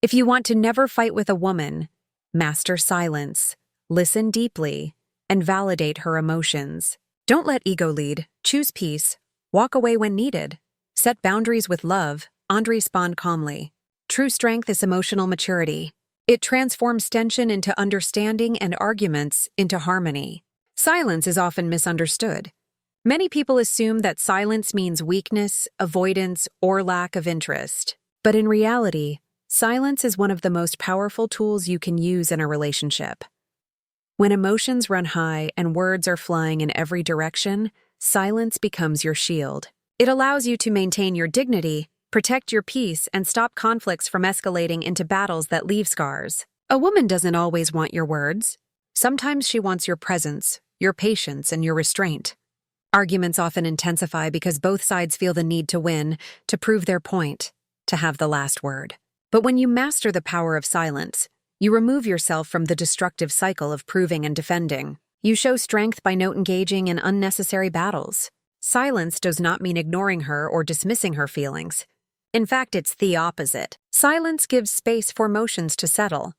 If you want to never fight with a woman, master silence, listen deeply, and validate her emotions. Don't let ego lead, choose peace, walk away when needed. Set boundaries with love, and respond calmly. True strength is emotional maturity. It transforms tension into understanding and arguments into harmony. Silence is often misunderstood. Many people assume that silence means weakness, avoidance, or lack of interest. But in reality, silence is one of the most powerful tools you can use in a relationship. When emotions run high and words are flying in every direction, silence becomes your shield. It allows you to maintain your dignity, protect your peace, and stop conflicts from escalating into battles that leave scars. A woman doesn't always want your words. Sometimes she wants your presence, your patience, and your restraint. Arguments often intensify because both sides feel the need to win, to prove their point, to have the last word. But when you master the power of silence, you remove yourself from the destructive cycle of proving and defending. You show strength by not engaging in unnecessary battles. Silence does not mean ignoring her or dismissing her feelings. In fact, it's the opposite. Silence gives space for emotions to settle,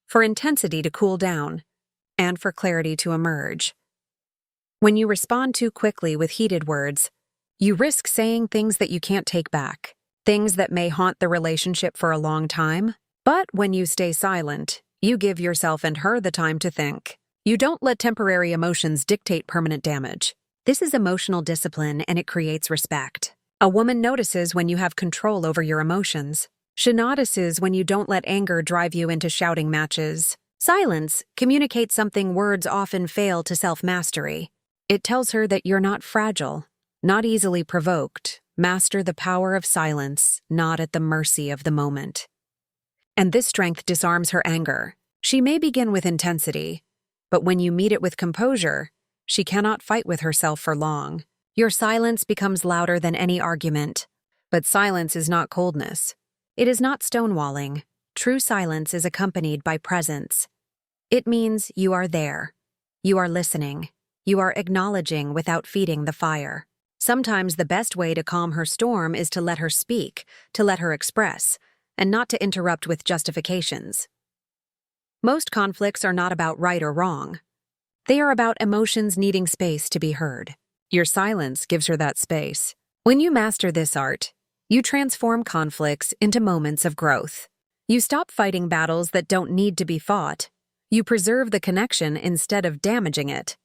for intensity to cool down, and for clarity to emerge. When you respond too quickly with heated words, you risk saying things that you can't take back, things that may haunt the relationship for a long time. But when you stay silent, you give yourself and her the time to think. You don't let temporary emotions dictate permanent damage. This is emotional discipline, and it creates respect. A woman notices when you have control over your emotions. She notices when you don't let anger drive you into shouting matches. Silence communicates something words often fail to self-mastery. It tells her that you're not fragile, not easily provoked. Master the power of silence, not at the mercy of the moment. And this strength disarms her anger. She may begin with intensity, but when you meet it with composure, she cannot fight with herself for long. Your silence becomes louder than any argument. But silence is not coldness. It is not stonewalling. True silence is accompanied by presence. It means you are there. You are listening. You are acknowledging without feeding the fire. Sometimes the best way to calm her storm is to let her speak, to let her express, and not to interrupt with justifications. Most conflicts are not about right or wrong. They are about emotions needing space to be heard. Your silence gives her that space. When you master this art, you transform conflicts into moments of growth. You stop fighting battles that don't need to be fought. You preserve the connection instead of damaging it.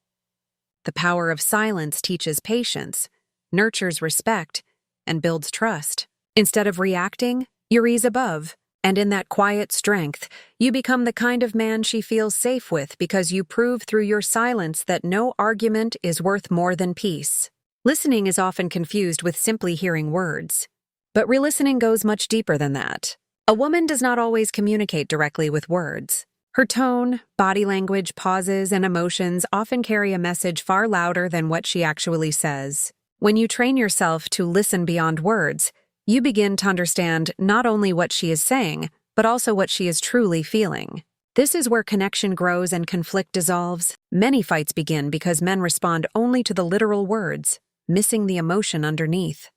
The power of silence teaches patience, nurtures respect, and builds trust. Instead of reacting, you rise above, and in that quiet strength, you become the kind of man she feels safe with because you prove through your silence that no argument is worth more than peace. Listening is often confused with simply hearing words, but real listening goes much deeper than that. A woman does not always communicate directly with words. Her tone, body language, pauses, and emotions often carry a message far louder than what she actually says. When you train yourself to listen beyond words, you begin to understand not only what she is saying, but also what she is truly feeling. This is where connection grows and conflict dissolves. Many fights begin because men respond only to the literal words, missing the emotion underneath.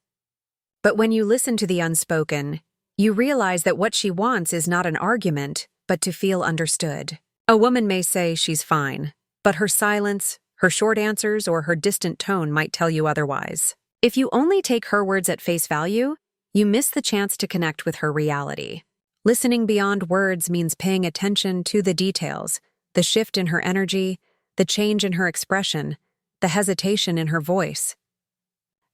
But when you listen to the unspoken, you realize that what she wants is not an argument, but to feel understood. A woman may say she's fine, but her silence, her short answers, or her distant tone might tell you otherwise. If you only take her words at face value, you miss the chance to connect with her reality. Listening beyond words means paying attention to the details, the shift in her energy, the change in her expression, the hesitation in her voice.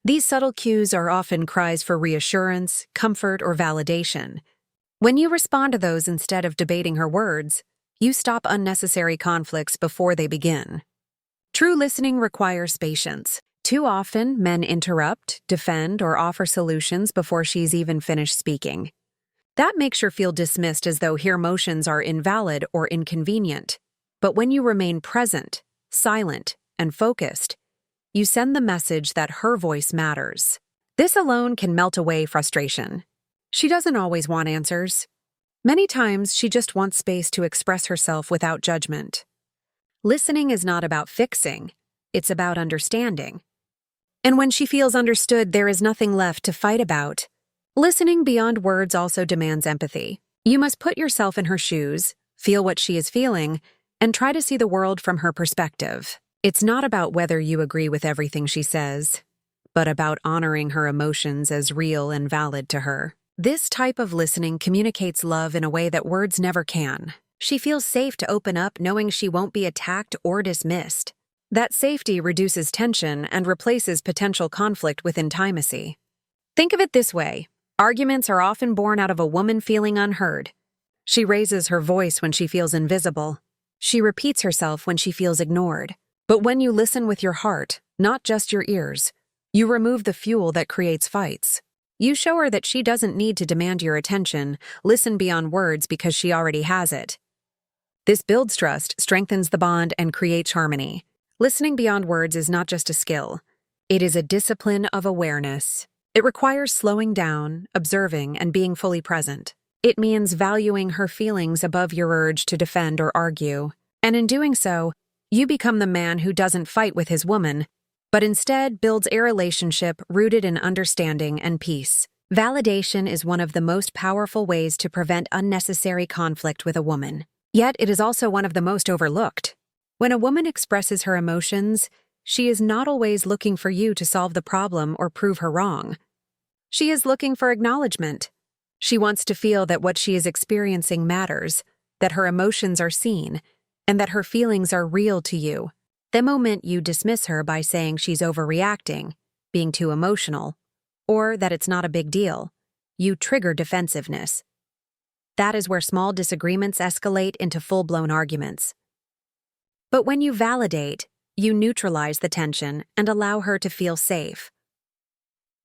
These subtle cues are often cries for reassurance, comfort, or validation. When you respond to those instead of debating her words, you stop unnecessary conflicts before they begin. True listening requires patience. Too often, men interrupt, defend, or offer solutions before she's even finished speaking. That makes her feel dismissed as though her emotions are invalid or inconvenient. But when you remain present, silent, and focused, you send the message that her voice matters. This alone can melt away frustration. She doesn't always want answers. Many times, she just wants space to express herself without judgment. Listening is not about fixing, it's about understanding. And when she feels understood, there is nothing left to fight about. Listening beyond words also demands empathy. You must put yourself in her shoes, feel what she is feeling, and try to see the world from her perspective. It's not about whether you agree with everything she says, but about honoring her emotions as real and valid to her. This type of listening communicates love in a way that words never can. She feels safe to open up knowing she won't be attacked or dismissed. That safety reduces tension and replaces potential conflict with intimacy. Think of it this way. Arguments are often born out of a woman feeling unheard. She raises her voice when she feels invisible. She repeats herself when she feels ignored. But when you listen with your heart, not just your ears, you remove the fuel that creates fights. You show her that she doesn't need to demand your attention, listen beyond words because she already has it. This builds trust, strengthens the bond, and creates harmony. Listening beyond words is not just a skill. It is a discipline of awareness. It requires slowing down, observing, and being fully present. It means valuing her feelings above your urge to defend or argue. And in doing so, you become the man who doesn't fight with his woman, but instead builds a relationship rooted in understanding and peace. Validation is one of the most powerful ways to prevent unnecessary conflict with a woman. Yet it is also one of the most overlooked. When a woman expresses her emotions, she is not always looking for you to solve the problem or prove her wrong. She is looking for acknowledgement. She wants to feel that what she is experiencing matters, that her emotions are seen, and that her feelings are real to you. The moment you dismiss her by saying she's overreacting, being too emotional, or that it's not a big deal, you trigger defensiveness. That is where small disagreements escalate into full-blown arguments. But when you validate, you neutralize the tension and allow her to feel safe.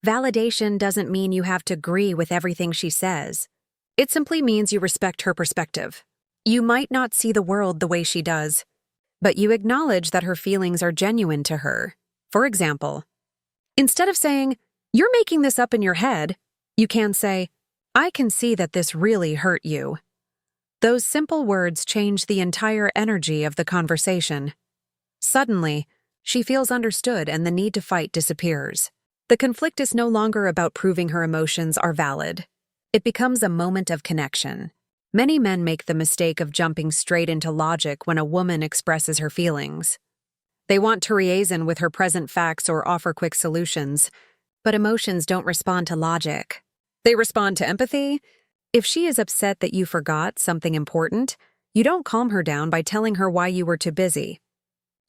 Validation doesn't mean you have to agree with everything she says. It simply means you respect her perspective. You might not see the world the way she does, but you acknowledge that her feelings are genuine to her. For example, instead of saying, "You're making this up in your head," you can say, "I can see that this really hurt you." Those simple words change the entire energy of the conversation. Suddenly, she feels understood and the need to fight disappears. The conflict is no longer about proving her emotions are valid. It becomes a moment of connection. Many men make the mistake of jumping straight into logic when a woman expresses her feelings. They want to reason with her present facts or offer quick solutions, but emotions don't respond to logic. They respond to empathy. If she is upset that you forgot something important, you don't calm her down by telling her why you were too busy.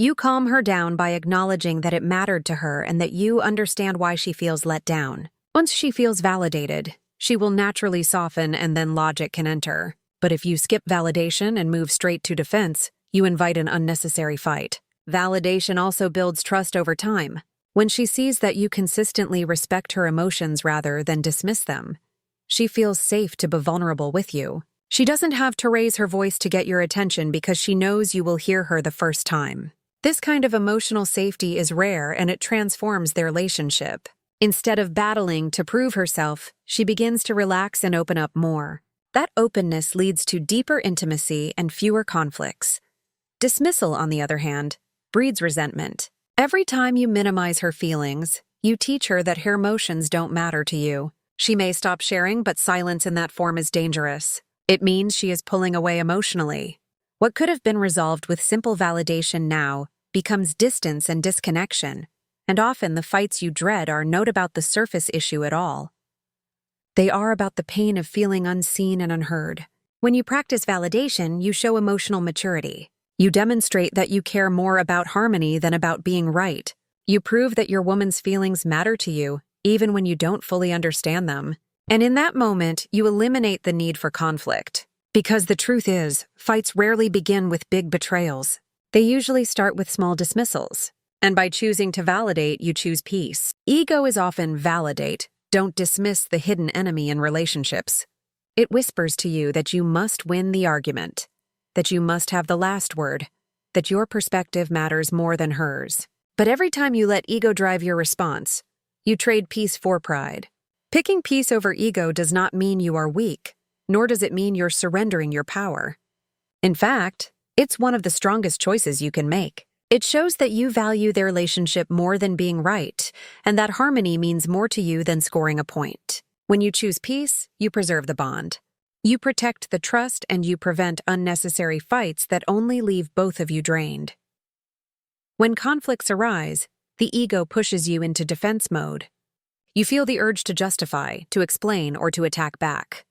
You calm her down by acknowledging that it mattered to her and that you understand why she feels let down. Once she feels validated, she will naturally soften and then logic can enter. But if you skip validation and move straight to defense, you invite an unnecessary fight. Validation also builds trust over time. When she sees that you consistently respect her emotions rather than dismiss them, she feels safe to be vulnerable with you. She doesn't have to raise her voice to get your attention because she knows you will hear her the first time. This kind of emotional safety is rare and it transforms their relationship. Instead of battling to prove herself, she begins to relax and open up more. That openness leads to deeper intimacy and fewer conflicts. Dismissal, on the other hand, breeds resentment. Every time you minimize her feelings, you teach her that her emotions don't matter to you. She may stop sharing, but silence in that form is dangerous. It means she is pulling away emotionally. What could have been resolved with simple validation now becomes distance and disconnection, and often the fights you dread are not about the surface issue at all. They are about the pain of feeling unseen and unheard. When you practice validation, you show emotional maturity. You demonstrate that you care more about harmony than about being right. You prove that your woman's feelings matter to you, even when you don't fully understand them. And in that moment, you eliminate the need for conflict. Because the truth is, fights rarely begin with big betrayals. They usually start with small dismissals. And by choosing to validate, you choose peace. Ego is often validate. Don't dismiss the hidden enemy in relationships. It whispers to you that you must win the argument, that you must have the last word, that your perspective matters more than hers. But every time you let ego drive your response, you trade peace for pride. Picking peace over ego does not mean you are weak, nor does it mean you're surrendering your power. In fact, it's one of the strongest choices you can make. It shows that you value their relationship more than being right, and that harmony means more to you than scoring a point. When you choose peace, you preserve the bond. You protect the trust and you prevent unnecessary fights that only leave both of you drained. When conflicts arise, the ego pushes you into defense mode. You feel the urge to justify, to explain, or to attack back.